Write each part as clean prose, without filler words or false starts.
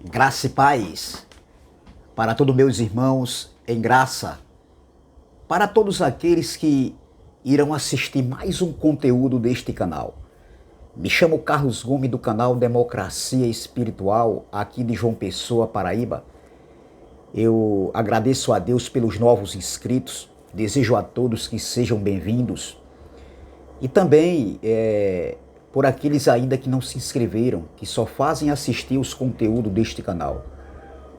Graça e paz para todos meus irmãos em graça, para todos aqueles que irão assistir mais um conteúdo deste canal. Me chamo Carlos Gomes do canal Democracia Espiritual, aqui de João Pessoa, Paraíba. Eu agradeço a Deus pelos novos inscritos, desejo a todos que sejam bem-vindos e também por aqueles ainda que não se inscreveram, que só fazem assistir os conteúdos deste canal.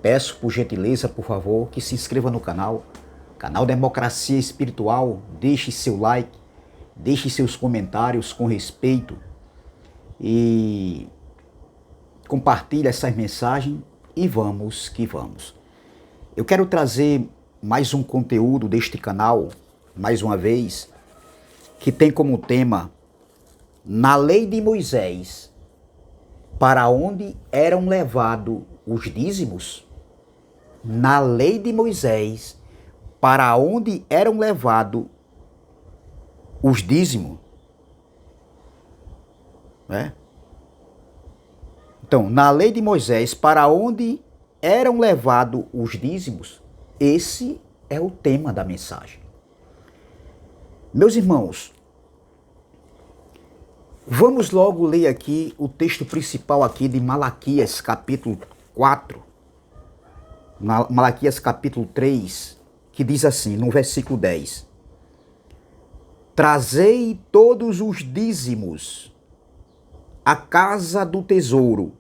Peço por gentileza, por favor, que se inscreva no canal Democracia Espiritual, deixe seu like, deixe seus comentários com respeito e compartilhe essas mensagens e vamos que vamos. Eu quero trazer mais um conteúdo deste canal, mais uma vez, que tem como tema na lei de Moisés, para onde eram levados os dízimos? Na lei de Moisés, para onde eram levados os dízimos? Né? Então, na lei de Moisés, para onde eram levados os dízimos? Esse é o tema da mensagem. Meus irmãos, vamos logo ler aqui o texto principal aqui de Malaquias, capítulo 4. Malaquias, capítulo 3, que diz assim, no versículo 10. Trazei todos os dízimos à casa do tesouro,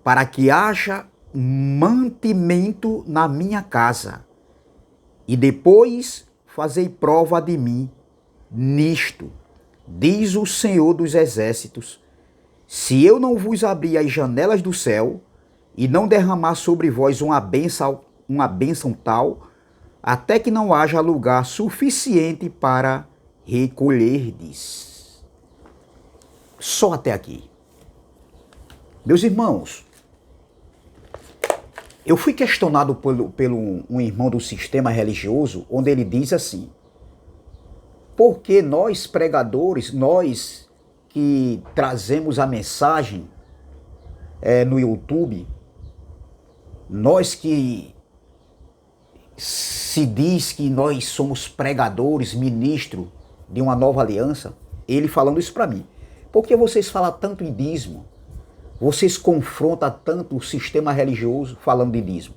para que haja mantimento na minha casa, e depois fazei prova de mim nisto, diz o Senhor dos Exércitos, se eu não vos abrir as janelas do céu e não derramar sobre vós uma bênção tal, até que não haja lugar suficiente para recolherdes. Só até aqui. Meus irmãos, eu fui questionado pelo um irmão do sistema religioso, onde ele diz assim, porque nós pregadores, nós que trazemos a mensagem no YouTube, nós que se diz que nós somos pregadores, ministros de uma nova aliança, ele falando isso para mim. Por que vocês falam tanto em dízimo? Vocês confrontam tanto o sistema religioso falando de dízimo?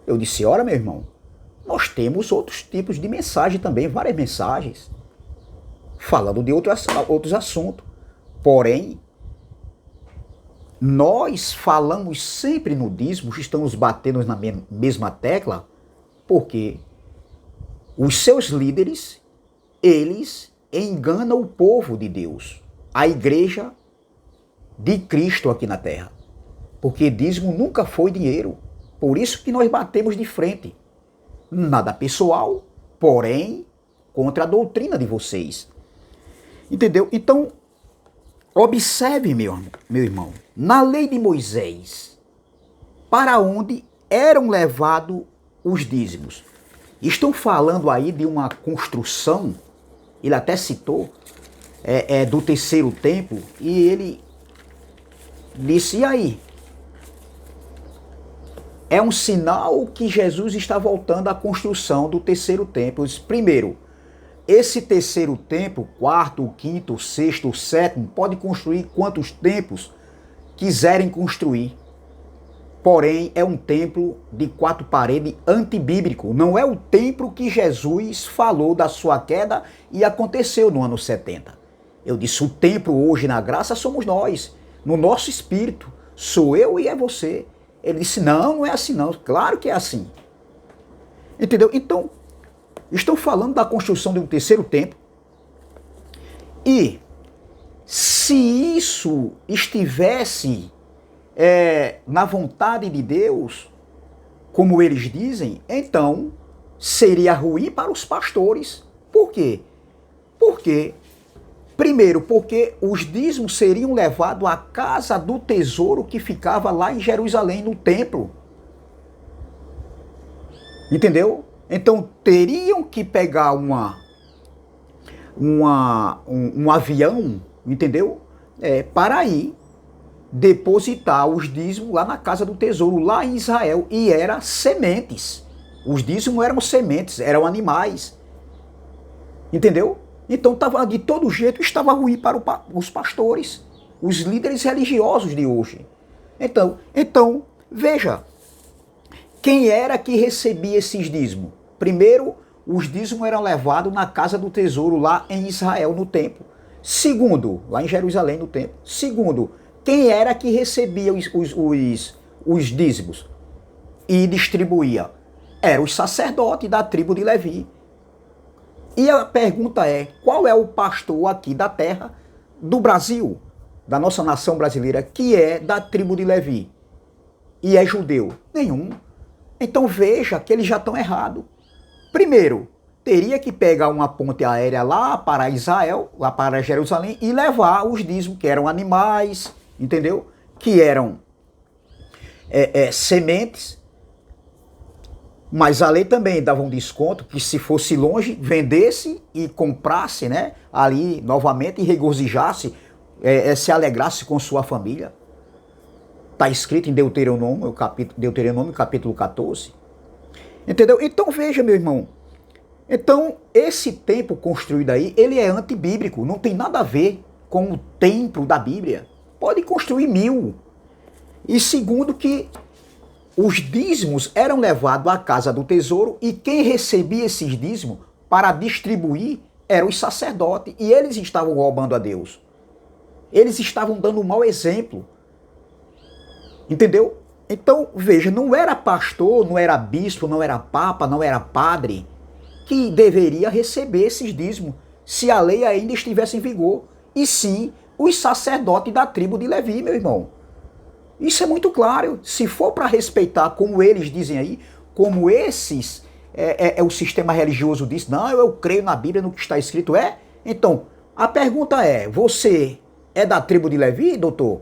Eu disse, ora meu irmão, nós temos outros tipos de mensagem também, várias mensagens, falando de outros assuntos. Porém, nós falamos sempre no dízimo, estamos batendo na mesma tecla, porque os seus líderes, eles enganam o povo de Deus, a igreja de Cristo aqui na terra. Porque dízimo nunca foi dinheiro. Por isso que nós batemos de frente. Nada pessoal, porém, contra a doutrina de vocês. Entendeu? Então, observe, meu irmão, na lei de Moisés, para onde eram levados os dízimos? Estão falando aí de uma construção, ele até citou, do terceiro templo, e ele disse, e aí? É um sinal que Jesus está voltando à construção do terceiro templo. Primeiro, esse terceiro templo, quarto, o quinto, o sexto, o sétimo, pode construir quantos templos quiserem construir. Porém, é um templo de 4 paredes antibíblico. Não é o templo que Jesus falou da sua queda e aconteceu no ano 70. Eu disse, o templo hoje na graça somos nós, no nosso espírito. Sou eu e é você. Ele disse, não é assim não. Claro que é assim. Entendeu? Então, estão falando da construção de um terceiro templo. E se isso estivesse na vontade de Deus, como eles dizem, então seria ruim para os pastores. Por quê? Primeiro, porque os dízimos seriam levados à casa do tesouro que ficava lá em Jerusalém, no templo. Entendeu? Então teriam que pegar um avião, entendeu? Para ir depositar os dízimos lá na casa do tesouro, lá em Israel, e era sementes. Os dízimos eram sementes, eram animais. Entendeu? Então tava, de todo jeito estava ruim para os pastores, os líderes religiosos de hoje. Então, veja, quem era que recebia esses dízimos? Primeiro, os dízimos eram levados na casa do tesouro lá em Israel, no templo. Segundo, lá em Jerusalém, no templo. Segundo, quem era que recebia os dízimos e distribuía? Eram os sacerdotes da tribo de Levi. E a pergunta é, qual é o pastor aqui da terra, do Brasil, da nossa nação brasileira, que é da tribo de Levi e é judeu? Nenhum. Então veja que eles já estão errados. Primeiro, teria que pegar uma ponte aérea lá para Israel, lá para Jerusalém, e levar os dízimos, que eram animais, entendeu? Que eram sementes. Mas a lei também dava um desconto, que se fosse longe, vendesse e comprasse, né, ali novamente e regozijasse, se alegrasse com sua família. Está escrito em Deuteronômio, capítulo 14. Entendeu? Então veja, meu irmão. Então, esse templo construído aí, ele é antibíblico, não tem nada a ver com o templo da Bíblia. Pode construir 1000. E segundo que os dízimos eram levados à casa do tesouro e quem recebia esses dízimos para distribuir eram os sacerdotes. E eles estavam roubando a Deus. Eles estavam dando um mau exemplo. Entendeu? Então, veja, não era pastor, não era bispo, não era papa, não era padre que deveria receber esses dízimos se a lei ainda estivesse em vigor. E sim, os sacerdotes da tribo de Levi, meu irmão. Isso é muito claro. Se for para respeitar, como eles dizem aí, como esses, o sistema religioso diz, não, eu creio na Bíblia, no que está escrito, Então, a pergunta é, você é da tribo de Levi, doutor?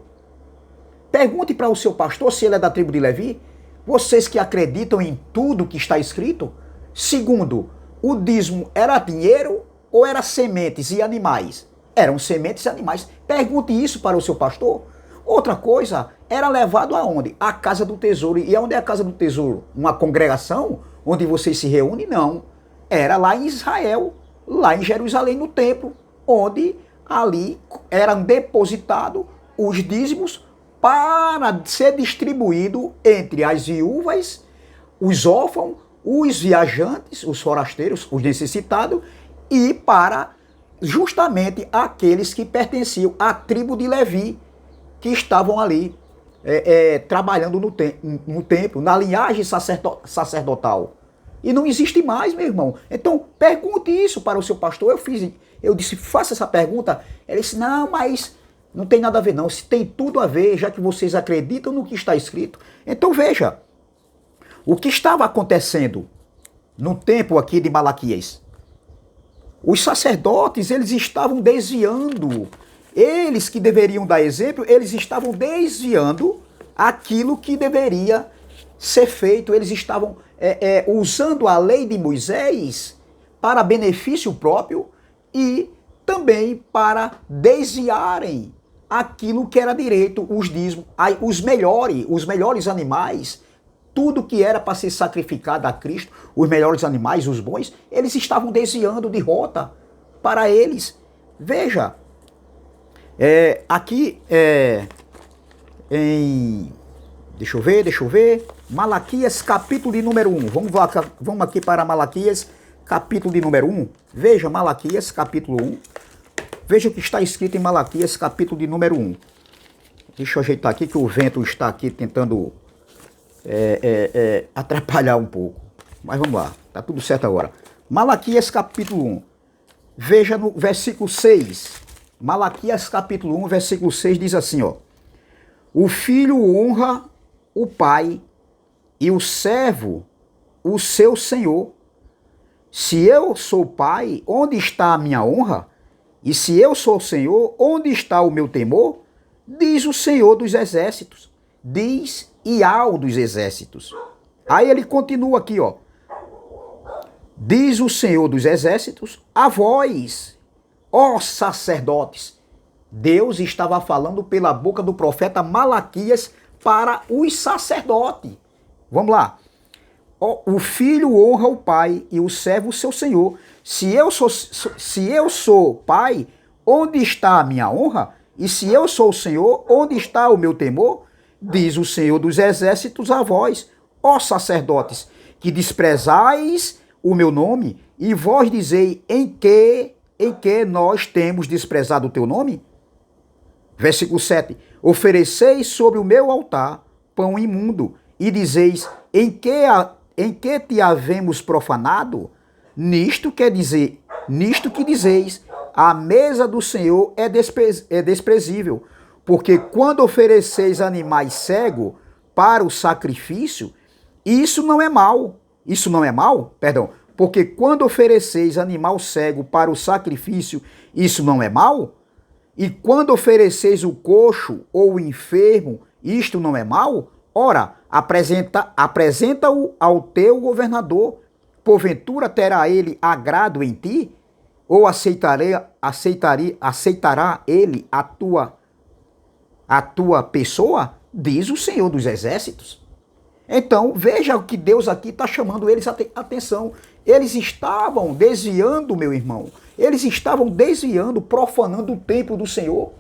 Pergunte para o seu pastor se ele é da tribo de Levi. Vocês que acreditam em tudo que está escrito. Segundo, o dízimo era dinheiro ou era sementes e animais? Eram sementes e animais. Pergunte isso para o seu pastor. Outra coisa, era levado aonde? À casa do tesouro. E aonde é a casa do tesouro? Uma congregação onde vocês se reúnem? Não. Era lá em Israel, lá em Jerusalém, no templo, onde ali eram depositados os dízimos para ser distribuído entre as viúvas, os órfãos, os viajantes, os forasteiros, os necessitados, e para justamente aqueles que pertenciam à tribo de Levi, que estavam ali trabalhando no templo, na linhagem sacerdotal. E não existe mais, meu irmão. Então, pergunte isso para o seu pastor. Eu disse, faça essa pergunta. Ele disse, não, mas não tem nada a ver não. Se tem tudo a ver, já que vocês acreditam no que está escrito. Então, veja, o que estava acontecendo no tempo aqui de Malaquias. Os sacerdotes, eles estavam desviando. Eles que deveriam dar exemplo, eles estavam desviando aquilo que deveria ser feito. Eles estavam usando a lei de Moisés para benefício próprio e também para desviarem aquilo que era direito, os dízimos, os melhores animais, tudo que era para ser sacrificado a Cristo, os melhores animais, os bons, eles estavam desviando de rota para eles. Veja, aqui deixa eu ver, Malaquias capítulo de número 1, vamos aqui para Malaquias capítulo de número 1, veja Malaquias capítulo 1, veja o que está escrito em Malaquias capítulo de número 1, deixa eu ajeitar aqui que o vento está aqui tentando atrapalhar um pouco, mas vamos lá, tá tudo certo agora. Malaquias capítulo 1, veja no versículo 6, Malaquias capítulo 1, versículo 6 diz assim, ó: o filho honra o pai e o servo o seu senhor. Se eu sou pai, onde está a minha honra? E se eu sou senhor, onde está o meu temor? Diz o Senhor dos exércitos. Diz Iau dos exércitos. Aí ele continua aqui, ó. Diz o Senhor dos exércitos, a vós, ó sacerdotes, Deus estava falando pela boca do profeta Malaquias para os sacerdotes. Vamos lá. O filho honra o pai e o servo o seu senhor. Se eu sou pai, onde está a minha honra? E se eu sou o Senhor, onde está o meu temor? Diz o Senhor dos exércitos a vós, ó sacerdotes, que desprezais o meu nome, e vós dizei em que nós temos desprezado o teu nome? Versículo 7. Ofereceis sobre o meu altar pão imundo, e dizeis em que te havemos profanado? Nisto que dizeis, a mesa do Senhor é desprezível, porque quando ofereceis animais cegos para o sacrifício, isso não é mal. Isso não é mal? Perdão. Porque quando ofereceis animal cego para o sacrifício, isso não é mal? E quando ofereceis o coxo ou o enfermo, isto não é mal? Ora, apresenta-o ao teu governador. Porventura terá ele agrado em ti? Ou aceitará ele a tua pessoa? Diz o Senhor dos Exércitos. Então, veja o que Deus aqui está chamando eles a atenção. Eles estavam desviando, meu irmão. Eles estavam desviando, profanando o templo do Senhor.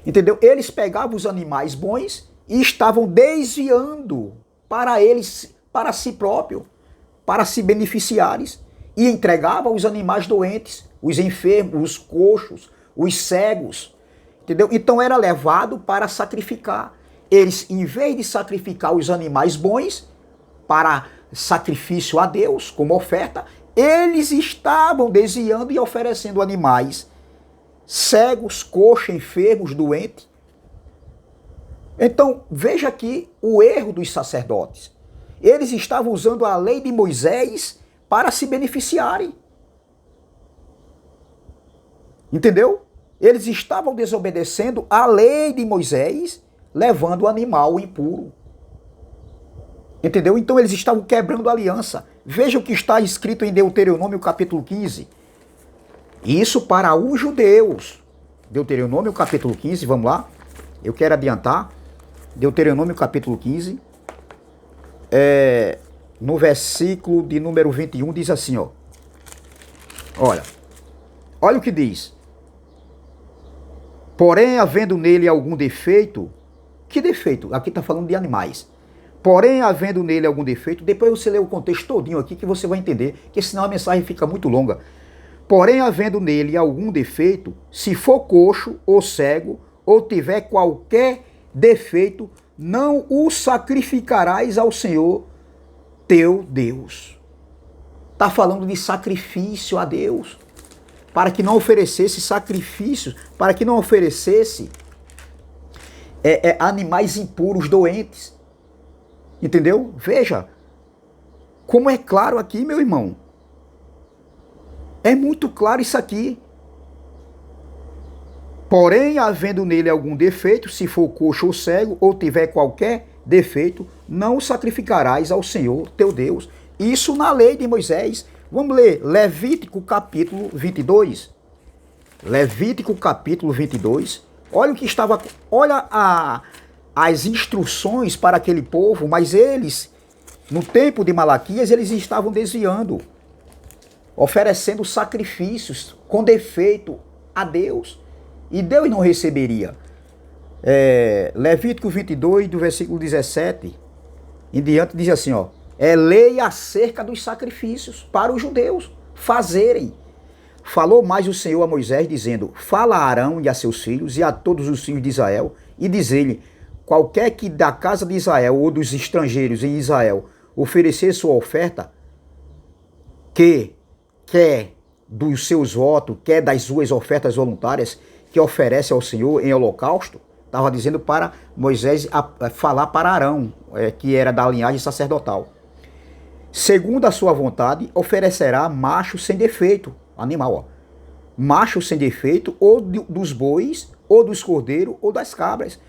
Entendeu? Eles pegavam os animais bons e estavam desviando para eles, para si próprio, para se beneficiarem. E entregavam os animais doentes, os enfermos, os coxos, os cegos. Entendeu? Então era levado para sacrificar. Eles, em vez de sacrificar os animais bons para sacrifício a Deus, como oferta, eles estavam desviando e oferecendo animais cegos, coxos, enfermos, doentes. Então, veja aqui o erro dos sacerdotes. Eles estavam usando a lei de Moisés para se beneficiarem. Entendeu? Eles estavam desobedecendo a lei de Moisés, levando o animal impuro. Entendeu? Então eles estavam quebrando a aliança. Veja o que está escrito em Deuteronômio capítulo 15. Isso para os judeus. Deuteronômio capítulo 15, vamos lá. Eu quero adiantar. Deuteronômio capítulo 15. No versículo de número 21 diz assim, ó. Olha o que diz. Porém, havendo nele algum defeito. Que defeito? Aqui está falando de animais. Porém, havendo nele algum defeito, depois você lê o contexto todinho aqui que você vai entender, que senão a mensagem fica muito longa. Porém, havendo nele algum defeito, se for coxo ou cego, ou tiver qualquer defeito, não o sacrificarás ao Senhor teu Deus. Está falando de sacrifício a Deus. Para que não oferecesse sacrifícios, para que não oferecesse animais impuros, doentes. Entendeu? Veja como é claro aqui, meu irmão. É muito claro isso aqui. Porém, havendo nele algum defeito, se for coxo ou cego, ou tiver qualquer defeito, não o sacrificarás ao Senhor teu Deus. Isso na lei de Moisés. Vamos ler Levítico capítulo 22. Levítico capítulo 22. Olha o que estava... Olha as instruções para aquele povo, mas eles, no tempo de Malaquias, eles estavam desviando, oferecendo sacrifícios com defeito a Deus, e Deus não receberia. Levítico 22, do versículo 17 em diante, diz assim, ó, é lei acerca dos sacrifícios para os judeus fazerem. Falou mais o Senhor a Moisés, dizendo, fala a Arão e a seus filhos e a todos os filhos de Israel, e diz-lhe, qualquer que da casa de Israel ou dos estrangeiros em Israel oferecer sua oferta, que quer dos seus votos, quer das suas ofertas voluntárias, que oferece ao Senhor em holocausto, estava dizendo para Moisés falar para Arão, que era da linhagem sacerdotal. Segundo a sua vontade, oferecerá macho sem defeito, animal, ó. Macho sem defeito, ou dos bois, ou dos cordeiros, ou das cabras.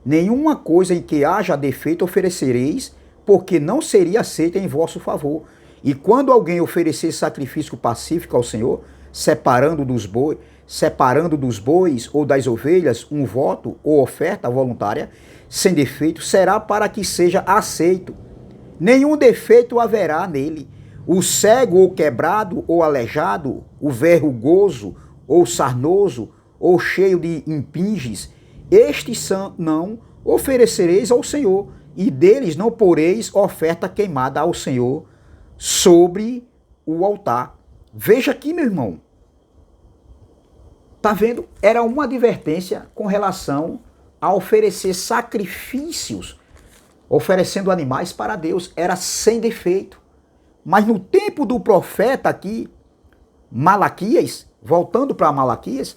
Nenhuma coisa em que haja defeito oferecereis, porque não seria aceita em vosso favor. E quando alguém oferecer sacrifício pacífico ao Senhor, separando dos bois, separando dos bois ou das ovelhas um voto ou oferta voluntária, sem defeito, será para que seja aceito. Nenhum defeito haverá nele. O cego ou quebrado ou aleijado, o verrugoso ou sarnoso ou cheio de impinges, estes não oferecereis ao Senhor, e deles não poreis oferta queimada ao Senhor sobre o altar. Veja aqui, meu irmão. Tá vendo? Era uma advertência com relação a oferecer sacrifícios, oferecendo animais para Deus. Era sem defeito. Mas no tempo do profeta aqui, Malaquias, voltando para Malaquias,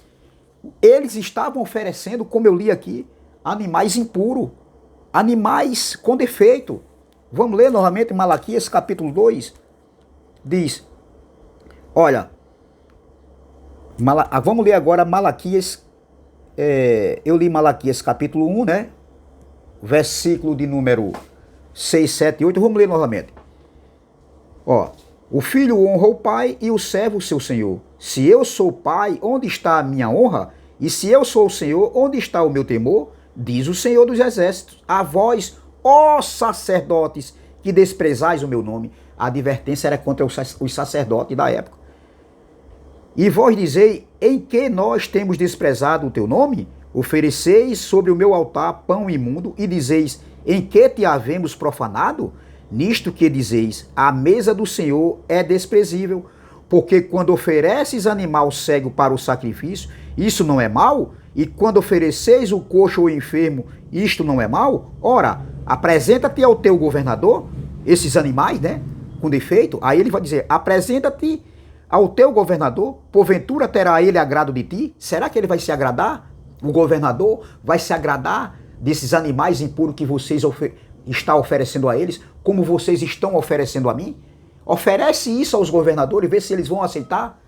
eles estavam oferecendo, como eu li aqui, animais impuros, animais com defeito. Vamos ler novamente Malaquias capítulo 2. Diz, olha, vamos ler agora Malaquias, eu li Malaquias capítulo 1, né? Versículo de número 6, 7 e 8, vamos ler novamente. Ó, o filho honra o pai e o servo o seu senhor. Se eu sou pai, onde está a minha honra? E se eu sou o Senhor, onde está o meu temor? Diz o Senhor dos Exércitos. A vós, ó sacerdotes, que desprezais o meu nome. A advertência era contra os sacerdotes da época. E vós dizei, em que nós temos desprezado o teu nome? Ofereceis sobre o meu altar pão imundo e dizeis, em que te havemos profanado? Nisto que dizeis, a mesa do Senhor é desprezível, porque quando ofereces animal cego para o sacrifício, isso não é mal? E quando ofereceis o coxo ou enfermo, isto não é mal? Ora, apresenta-te ao teu governador, esses animais, né, com defeito, aí ele vai dizer, apresenta-te ao teu governador, porventura terá ele agrado de ti? Será que ele vai se agradar? O governador vai se agradar desses animais impuros que vocês está oferecendo a eles, como vocês estão oferecendo a mim? Oferece isso aos governadores e vê se eles vão aceitar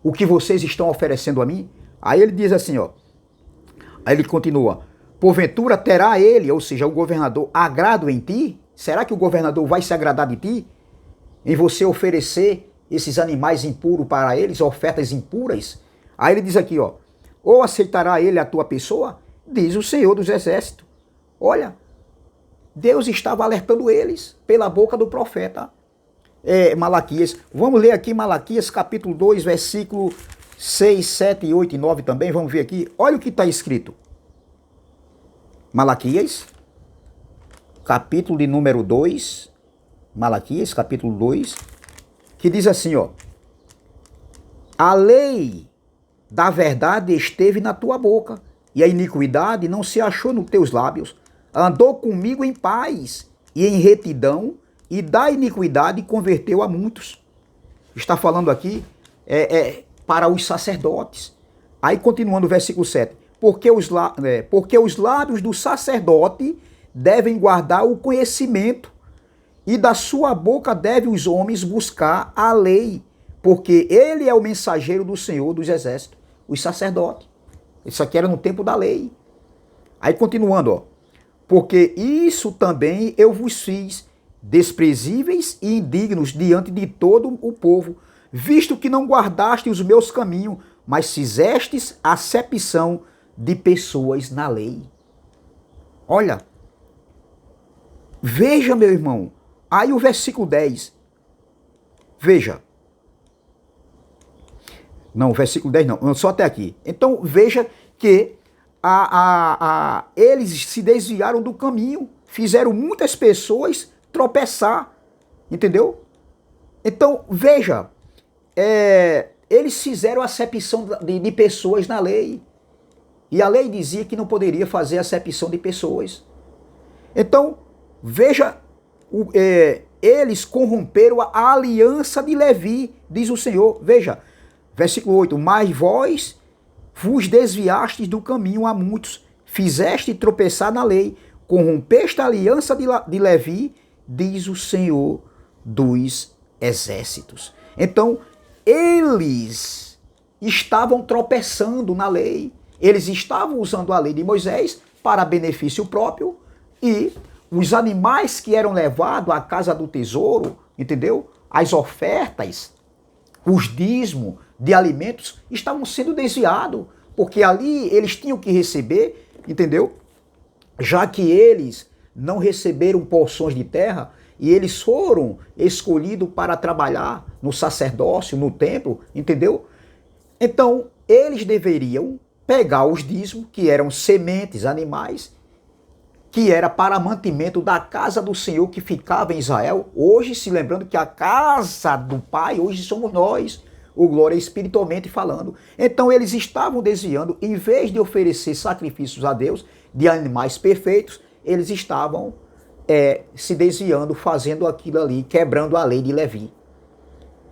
o que vocês estão oferecendo a mim. Aí ele diz assim, ó. Aí ele continua. Porventura terá ele, ou seja, o governador, agrado em ti? Será que o governador vai se agradar de ti? Em você oferecer esses animais impuros para eles, ofertas impuras? Aí ele diz aqui, ó. Ou aceitará ele a tua pessoa? Diz o Senhor dos Exércitos. Olha, Deus estava alertando eles pela boca do profeta Malaquias. Vamos ler aqui Malaquias capítulo 2, versículo 6, 7, 8 e 9 também. Vamos ver aqui. Olha o que está escrito. Malaquias, capítulo de número 2. Malaquias, capítulo 2. Que diz assim, ó. A lei da verdade esteve na tua boca, e a iniquidade não se achou nos teus lábios. Andou comigo em paz e em retidão, e da iniquidade converteu a muitos. Está falando aqui para os sacerdotes. Aí continuando o versículo 7. Porque os lábios do sacerdote devem guardar o conhecimento, e da sua boca devem os homens buscar a lei, porque ele é o mensageiro do Senhor dos Exércitos, os sacerdotes. Isso aqui era no tempo da lei. Aí continuando, ó. Porque isso também eu vos fiz, desprezíveis e indignos diante de todo o povo, visto que não guardastes os meus caminhos, mas fizestes acepção de pessoas na lei. Olha, veja, meu irmão, aí o versículo 10, veja. Não, versículo 10 não, só até aqui. Então veja que eles se desviaram do caminho, fizeram muitas pessoas tropeçar, entendeu? Então, veja, eles fizeram acepção de pessoas na lei, e a lei dizia que não poderia fazer acepção de pessoas. Então, veja, eles corromperam a aliança de Levi, diz o Senhor. Veja, versículo 8, mas vós vos desviastes do caminho a muitos, fizeste tropeçar na lei, corrompeste a aliança de Levi, diz o Senhor dos Exércitos. Então, eles estavam tropeçando na lei, eles estavam usando a lei de Moisés para benefício próprio, e os animais que eram levados à casa do tesouro, entendeu? As ofertas, os dízimos de alimentos estavam sendo desviados, porque ali eles tinham que receber, entendeu? Já que eles não receberam porções de terra e eles foram escolhidos para trabalhar no sacerdócio, no templo, entendeu? Então, eles deveriam pegar os dízimos, que eram sementes, animais, que era para mantimento da casa do Senhor que ficava em Israel. Hoje, se lembrando que a casa do Pai, hoje somos nós, o glória espiritualmente falando. Então, eles estavam desviando, em vez de oferecer sacrifícios a Deus, de animais perfeitos, eles estavam se desviando, fazendo aquilo ali, quebrando a lei de Levi.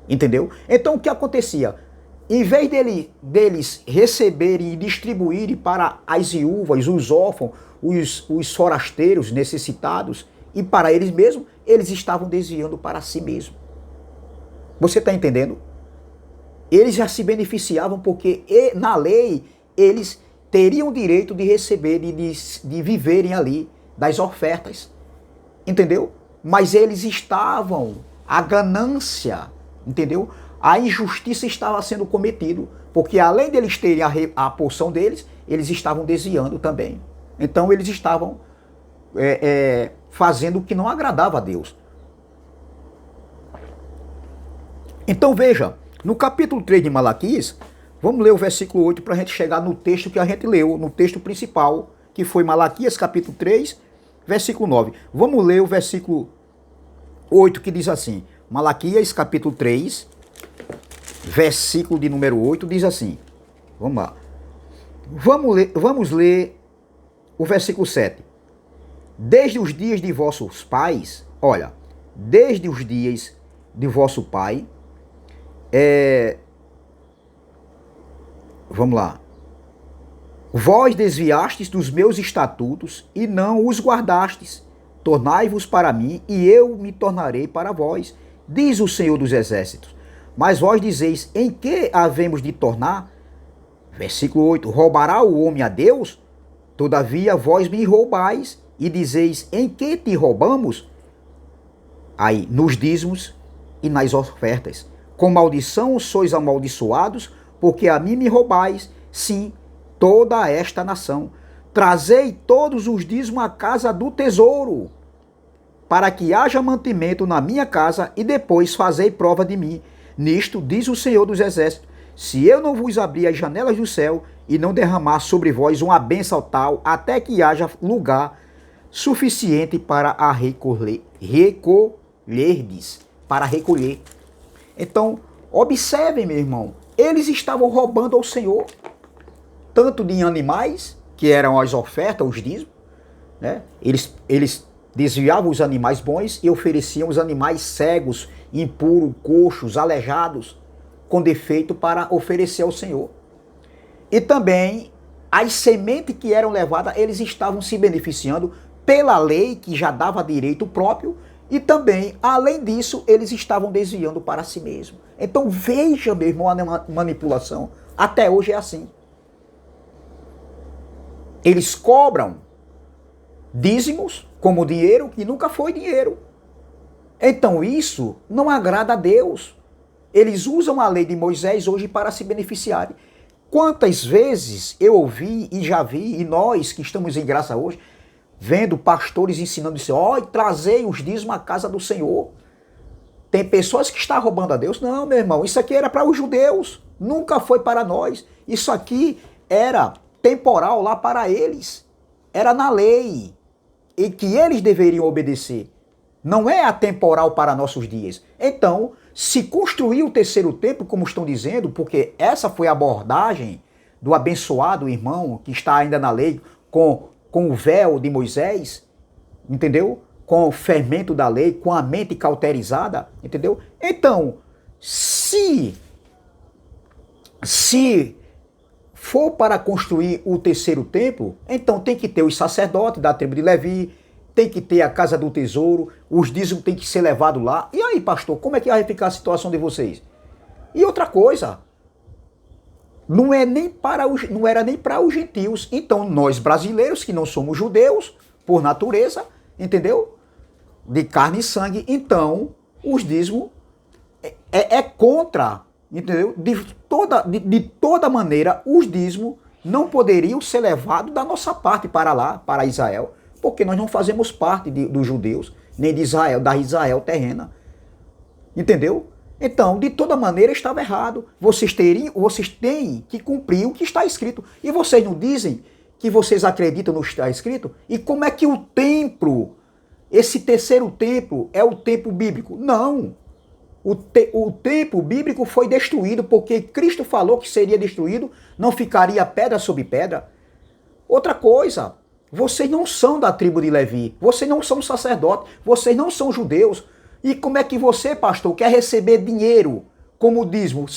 Entendeu? Então, o que acontecia? Em vez deles receberem e distribuírem para as viúvas, os órfãos, os forasteiros necessitados e para eles mesmos, eles estavam desviando para si mesmos. Você está entendendo? Eles já se beneficiavam porque na lei eles teriam o direito de receber, de viverem ali das ofertas. Entendeu? Mas eles estavam, a ganância, entendeu? A injustiça estava sendo cometida, porque além deles terem a porção deles, eles estavam desviando também. Então eles estavam fazendo o que não agradava a Deus. Então veja, no capítulo 3 de Malaquias, vamos ler o versículo 8 para a gente chegar no texto que a gente leu, no texto principal, que foi Malaquias capítulo 3, versículo 9. Vamos ler o versículo 8 que diz assim, Malaquias capítulo 3, versículo de número 8, diz assim, vamos lá. Vamos ler o versículo 7. Desde os dias de vossos pais, olha, desde os dias de vosso pai, vamos lá. Vós desviastes dos meus estatutos e não os guardastes. Tornai-vos para mim e eu me tornarei para vós, diz o Senhor dos Exércitos. Mas vós dizeis, em que havemos de tornar? Versículo 8. Roubará o homem a Deus? Todavia vós me roubais e dizeis, em que te roubamos? Aí, nos dízimos e nas ofertas. Com maldição sois amaldiçoados, porque a mim me roubais, sim, toda esta nação. Trazei todos os dízimos à casa do tesouro, para que haja mantimento na minha casa, e depois fazei prova de mim. Nisto diz o Senhor dos Exércitos, se eu não vos abrir as janelas do céu e não derramar sobre vós uma bênção tal, até que haja lugar suficiente para a recolherdes, para recolher. Então, observem, meu irmão, eles estavam roubando ao Senhor, tanto de animais, que eram as ofertas, os dízimos, né? Eles desviavam os animais bons e ofereciam os animais cegos, impuros, coxos, aleijados, com defeito para oferecer ao Senhor. E também as sementes que eram levadas, eles estavam se beneficiando pela lei que já dava direito próprio e também, além disso, eles estavam desviando para si mesmo. Então veja, meu irmão, a manipulação. Até hoje é assim. Eles cobram dízimos como dinheiro que nunca foi dinheiro. Então isso não agrada a Deus. Eles usam a lei de Moisés hoje para se beneficiarem. Quantas vezes eu ouvi e já vi, e nós que estamos em graça hoje, vendo pastores ensinando isso, trazei os dízimos à casa do Senhor. Tem pessoas que estão roubando a Deus. Não, meu irmão, isso aqui era para os judeus, nunca foi para nós. Isso aqui era temporal lá para eles. Era na lei e que eles deveriam obedecer. Não é atemporal para nossos dias. Então, se construir o terceiro templo, como estão dizendo, porque essa foi a abordagem do abençoado irmão que está ainda na lei, com o véu de Moisés, entendeu? Com o fermento da lei, com a mente cauterizada, entendeu? Então, se for para construir o terceiro templo, então tem que ter os sacerdotes da tribo de Levi, tem que ter a casa do tesouro, os dízimos tem que ser levado lá. E aí, pastor, como é que vai ficar a situação de vocês? E outra coisa, não era nem para os gentios. Então, nós brasileiros, que não somos judeus, por natureza, entendeu? De carne e sangue, então, os dízimos é contra, entendeu? De toda maneira, os dízimos não poderiam ser levados da nossa parte para lá, para Israel, porque nós não fazemos parte dos judeus, nem de Israel, da Israel terrena. Entendeu? Então, de toda maneira, estava errado. Vocês têm que cumprir o que está escrito. E vocês não dizem que vocês acreditam no que está escrito? E como é que o templo, esse terceiro templo, é o templo bíblico? Não. O templo bíblico foi destruído porque Cristo falou que seria destruído, não ficaria pedra sobre pedra. Outra coisa, vocês não são da tribo de Levi, vocês não são sacerdotes, vocês não são judeus. E como é que você, pastor, quer receber dinheiro como dízimo?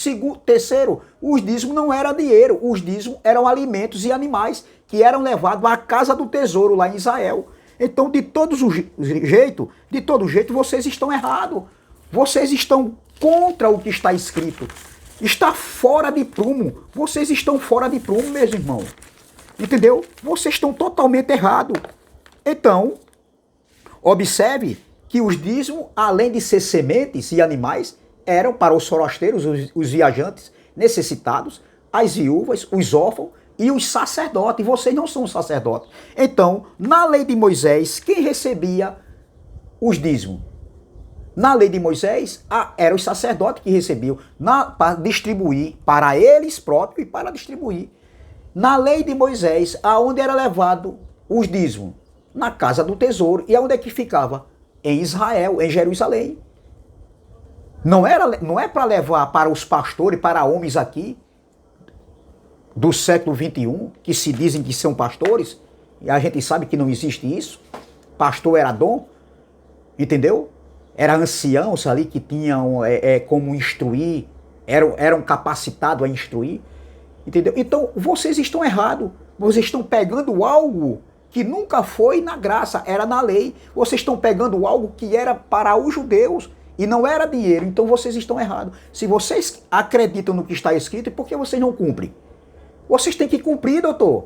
Terceiro, os dízimos não eram dinheiro, os dízimos eram alimentos e animais que eram levados à casa do tesouro lá em Israel. Então, de todo jeito, vocês estão errados. Vocês estão contra o que está escrito. Está fora de prumo. Vocês estão fora de prumo, meus irmãos. Entendeu? Vocês estão totalmente errados. Então, observe que os dízimos, além de ser sementes e animais, eram para os forasteiros, os viajantes necessitados, as viúvas, os órfãos e os sacerdotes. Vocês não são sacerdotes. Então, na lei de Moisés, quem recebia os dízimos? Na lei de Moisés, eram os sacerdotes que recebiam para distribuir para eles próprios e para distribuir. Na lei de Moisés, aonde era levado os dízimos? Na casa do tesouro. E aonde é que ficava? Em Israel, em Jerusalém. Não é para levar para os pastores, para homens aqui do século XXI, que se dizem que são pastores, e a gente sabe que não existe isso. Pastor era dom, entendeu? Era anciãos ali que tinham como instruir, eram capacitados a instruir, entendeu? Então, vocês estão errados. Vocês estão pegando algo que nunca foi na graça, era na lei. Vocês estão pegando algo que era para os judeus e não era dinheiro. Então, vocês estão errados. Se vocês acreditam no que está escrito, por que vocês não cumprem? Vocês têm que cumprir, doutor.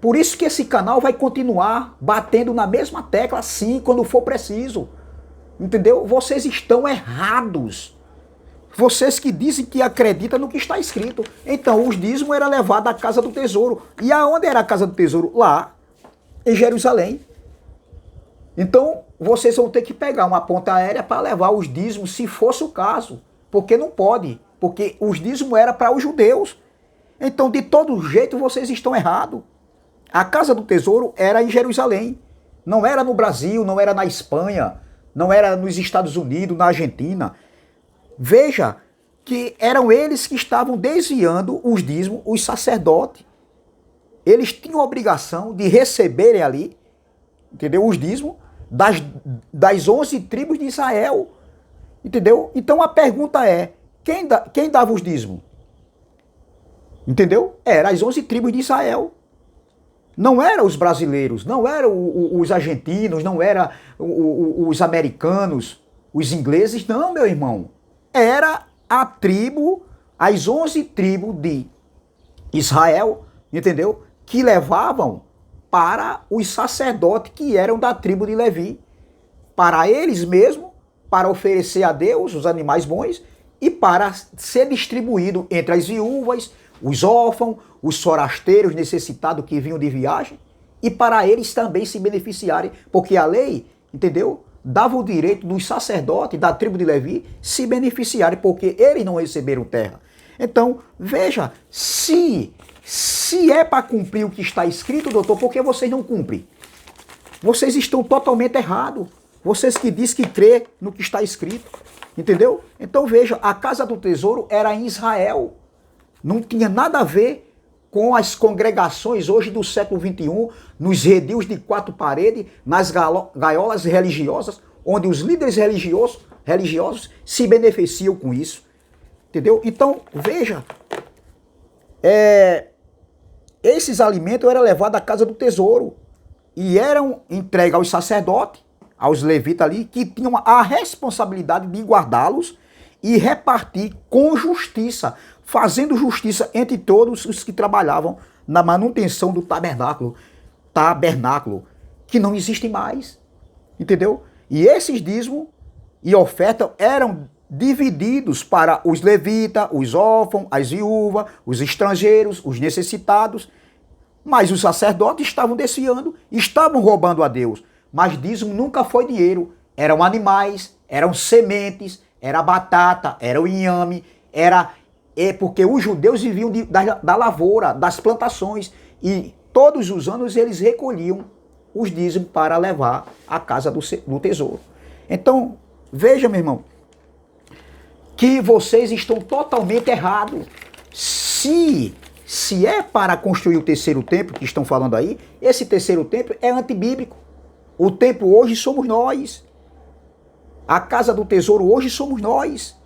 Por isso que esse canal vai continuar batendo na mesma tecla, sim, quando for preciso. Entendeu? Vocês estão errados. Vocês que dizem que acreditam no que está escrito. Então, os dízimos eram levados à casa do tesouro. E aonde era a casa do tesouro? Lá, em Jerusalém. Então, vocês vão ter que pegar uma ponta aérea para levar os dízimos, se fosse o caso. Porque não pode. Porque os dízimos eram para os judeus. Então, de todo jeito, vocês estão errados. A casa do tesouro era em Jerusalém. Não era no Brasil, não era na Espanha, não era nos Estados Unidos, na Argentina. Veja que eram eles que estavam desviando os dízimos, os sacerdotes. Eles tinham a obrigação de receberem ali, entendeu? Os dízimos das 11 tribos de Israel. Entendeu? Então a pergunta é, quem dava os dízimos? Entendeu? Era as 11 tribos de Israel. Não eram os brasileiros, não eram os argentinos, não eram os americanos, os ingleses, não, meu irmão. Era a tribo, as 11 tribos de Israel, entendeu? Que levavam para os sacerdotes que eram da tribo de Levi. Para eles mesmos, para oferecer a Deus os animais bons e para ser distribuído entre as viúvas, os órfãos, os forasteiros necessitados que vinham de viagem, e para eles também se beneficiarem, porque a lei, entendeu? Dava o direito dos sacerdotes da tribo de Levi se beneficiarem, porque eles não receberam terra. Então, veja, se é para cumprir o que está escrito, doutor, por que vocês não cumprem? Vocês estão totalmente errados. Vocês que dizem que crê no que está escrito, entendeu? Então, veja, a casa do tesouro era em Israel. Não tinha nada a ver com as congregações hoje do século XXI, nos redios de 4 paredes, nas gaiolas religiosas, onde os líderes religiosos se beneficiam com isso. Entendeu? Então, veja, esses alimentos eram levados à casa do tesouro e eram entregues aos sacerdotes, aos levitas ali, que tinham a responsabilidade de guardá-los e repartir com justiça, fazendo justiça entre todos os que trabalhavam na manutenção do tabernáculo, que não existe mais, entendeu? E esses dízimos e ofertas eram divididos para os levitas, os órfãos, as viúvas, os estrangeiros, os necessitados. Mas os sacerdotes estavam desviando, estavam roubando a Deus. Mas dízimo nunca foi dinheiro. Eram animais, eram sementes, era batata, era o inhame, porque os judeus viviam da lavoura, das plantações. E todos os anos eles recolhiam os dízimos para levar à casa do tesouro. Então, veja, meu irmão, que vocês estão totalmente errados. Se é para construir o terceiro templo que estão falando aí, esse terceiro templo é antibíblico. O templo hoje somos nós. A casa do tesouro hoje somos nós.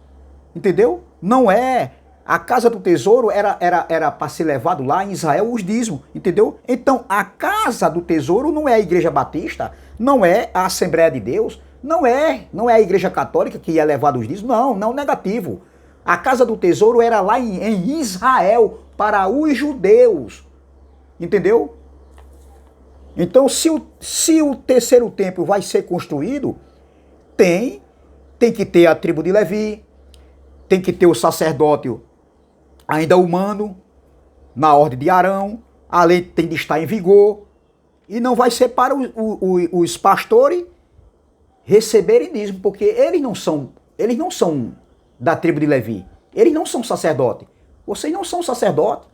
Entendeu? Não é. A casa do tesouro era para ser levado lá em Israel os dízimos. Entendeu? Então, a casa do tesouro não é a Igreja Batista, não é a Assembleia de Deus, não é a Igreja Católica que ia levar os dízimos. Não, negativo. A casa do tesouro era lá em Israel, para os judeus. Entendeu? Então, se o terceiro templo vai ser construído, tem que ter a tribo de Levi, tem que ter o sacerdócio ainda humano, na ordem de Arão, a lei tem de estar em vigor, e não vai ser para os pastores receberem dízimo, porque eles não são da tribo de Levi, eles não são sacerdote. Vocês não são sacerdote.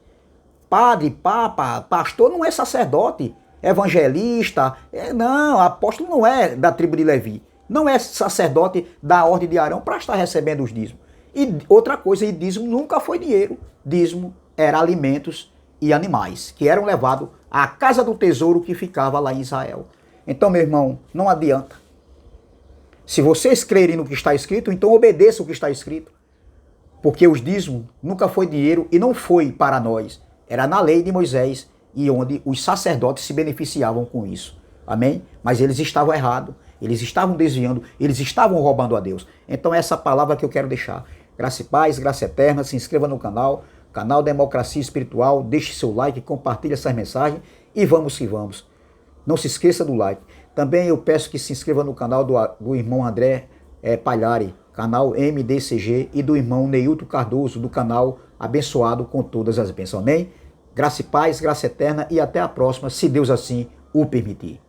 Padre, papa, pastor não é sacerdote. Evangelista, não, apóstolo não é da tribo de Levi. Não é sacerdote da ordem de Arão para estar recebendo os dízimos. E outra coisa, e dízimo nunca foi dinheiro. Dízimo era alimentos e animais, que eram levados à casa do tesouro que ficava lá em Israel. Então, meu irmão, não adianta. Se vocês crerem no que está escrito, então obedeçam o que está escrito. Porque os dízimos nunca foi dinheiro e não foi para nós. Era na lei de Moisés e onde os sacerdotes se beneficiavam com isso. Amém? Mas eles estavam errados, eles estavam desviando, eles estavam roubando a Deus. Então essa palavra que eu quero deixar. Graça e paz, graça eterna, se inscreva no canal Democracia Espiritual, deixe seu like, compartilhe essas mensagens e vamos que vamos. Não se esqueça do like. Também eu peço que se inscreva no canal do irmão André Palhari, canal MDCG, e do irmão Neilton Cardoso, do canal Abençoado com Todas as Bênçãos. Amém? Graça e paz, graça eterna e até a próxima, se Deus assim o permitir.